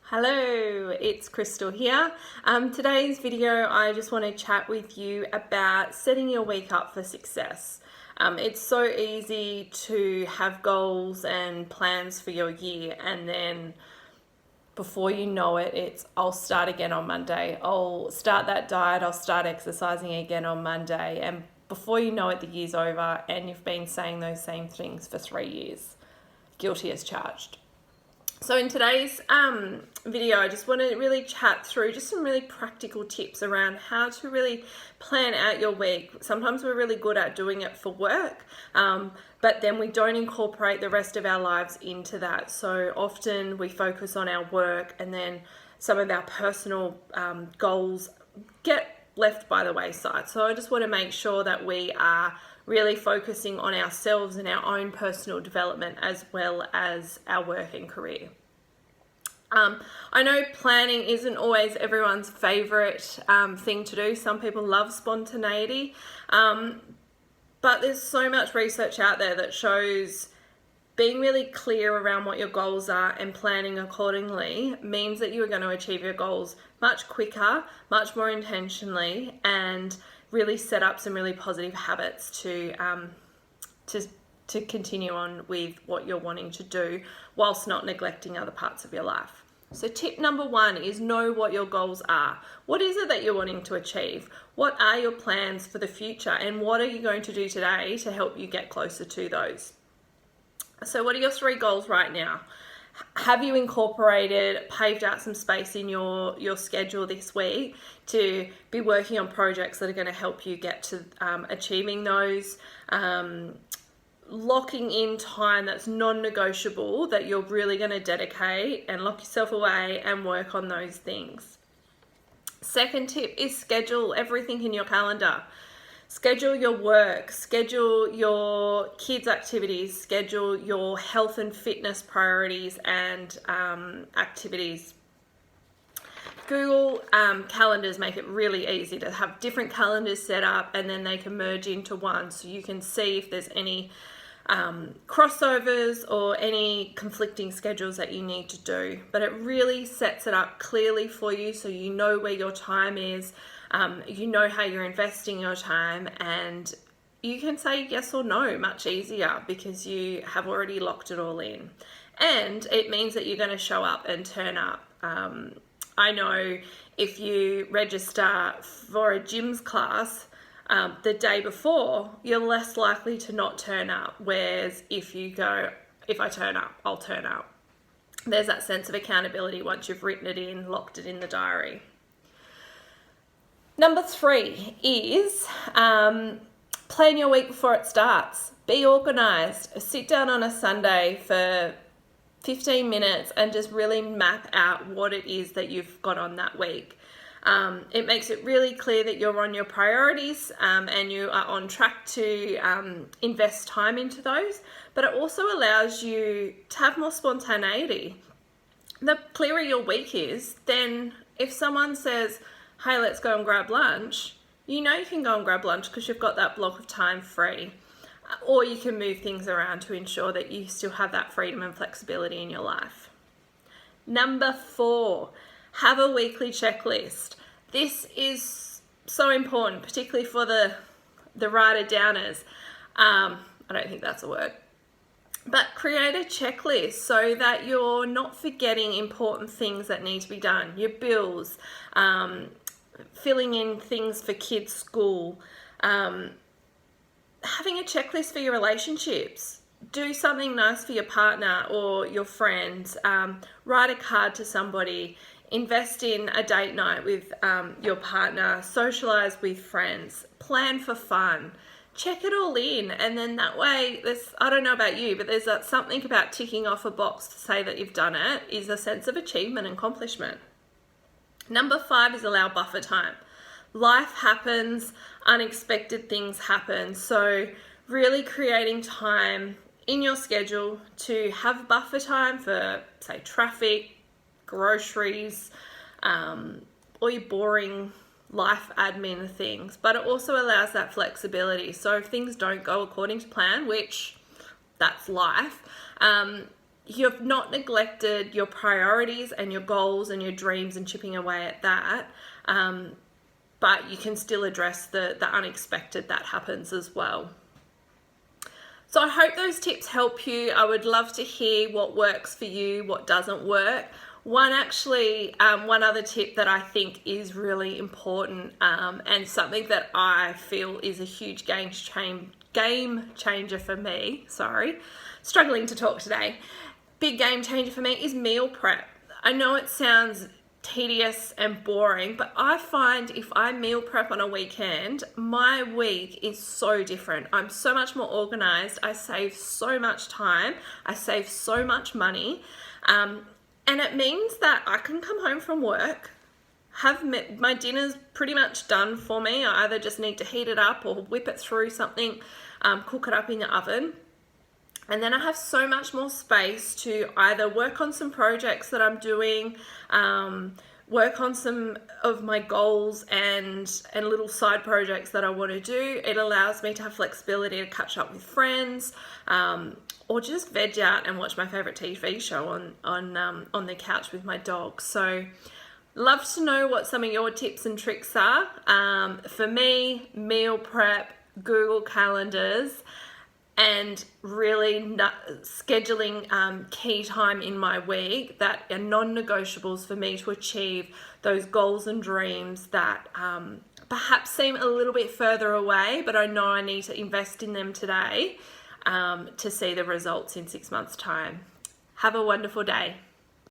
Hello, it's Crystal here. Today's video, I just want to chat with you about setting your week up for success. It's so easy to have goals and plans for your year, and then before you know it, I'll start again on Monday. I'll start that diet, I'll start exercising again on Monday, and before you know it, the year's over and you've been saying those same things for 3 years. Guilty as charged. So in today's video, I just want to really chat through just some really practical tips around how to really plan out your week. Sometimes we're really good at doing it for work, but then we don't incorporate the rest of our lives into that. So often we focus on our work and then some of our personal goals get left by the wayside. So I just want to make sure that we are really focusing on ourselves and our own personal development as well as our work and career. I know planning isn't always everyone's favourite thing to do. Some people love spontaneity, but there's so much research out there that shows being really clear around what your goals are and planning accordingly means that you are going to achieve your goals much quicker, much more intentionally, and really set up some really positive habits to continue on with what you're wanting to do whilst not neglecting other parts of your life. So tip number 1 is know what your goals are. What is it that you're wanting to achieve? What are your plans for the future? And what are you going to do today to help you get closer to those? So what are your 3 goals right now? Have you incorporated, paved out some space in your schedule this week to be working on projects that are going to help you get to achieving those? Locking in time that's non-negotiable that you're really going to dedicate and lock yourself away and work on those things. Second tip is schedule everything in your calendar. Schedule your work, schedule your kids' activities, schedule your health and fitness priorities and activities. Google calendars make it really easy to have different calendars set up, and then they can merge into one so you can see if there's any crossovers or any conflicting schedules that you need to do. But it really sets it up clearly for you so you know where your time is. You know how you're investing your time, and you can say yes or no much easier because you have already locked it all in. And it means that you're going to show up and turn up. I know if you register for a gym's class the day before, you're less likely to not turn up. Whereas if you go, if I turn up, I'll turn up. There's that sense of accountability once you've written it in, locked it in the diary. Number 3 is plan your week before it starts. Be organised. Sit down on a Sunday for 15 minutes and just really map out what it is that you've got on that week. It makes it really clear that you're on your priorities and you are on track to invest time into those, but it also allows you to have more spontaneity. The clearer your week is, then if someone says, hey, let's go and grab lunch, you know you can go and grab lunch because you've got that block of time free. Or you can move things around to ensure that you still have that freedom and flexibility in your life. Number 4, have a weekly checklist. This is so important, particularly for the writer-downers. I don't think that's a word. But create a checklist so that you're not forgetting important things that need to be done. Your bills, filling in things for kids' school, having a checklist for your relationships. Do something nice for your partner or your friends. Write a card to somebody. Invest in a date night with your partner. Socialize with friends. Plan for fun. Check it all in, and then that way, I don't know about you, but there's something about ticking off a box to say that you've done it is a sense of achievement and accomplishment. Number 5 is allow buffer time. Life happens, unexpected things happen, so really creating time in your schedule to have buffer time for, say, traffic, groceries, or your boring life admin things, but it also allows that flexibility. So if things don't go according to plan, which that's life, you've not neglected your priorities and your goals and your dreams and chipping away at that, but you can still address the unexpected that happens as well. So I hope those tips help you. I would love to hear what works for you, what doesn't work. One other tip that I think is really important, and something that I feel is a huge game changer for me, struggling to talk today. Big game changer for me is meal prep. I know it sounds tedious and boring, but I find if I meal prep on a weekend, my week is so different. I'm so much more organized. I save so much time. I save so much money. And it means that I can come home from work, have my dinner's pretty much done for me. I either just need to heat it up or whip it through something, cook it up in the oven. And then I have so much more space to either work on some projects that I'm doing, work on some of my goals and little side projects that I want to do. It allows me to have flexibility to catch up with friends, or just veg out and watch my favorite TV show on the couch with my dog. So love to know what some of your tips and tricks are. For me, meal prep, Google calendars, and really scheduling key time in my week that are non-negotiables for me to achieve those goals and dreams that perhaps seem a little bit further away, but I know I need to invest in them today to see the results in 6 months' time. Have a wonderful day.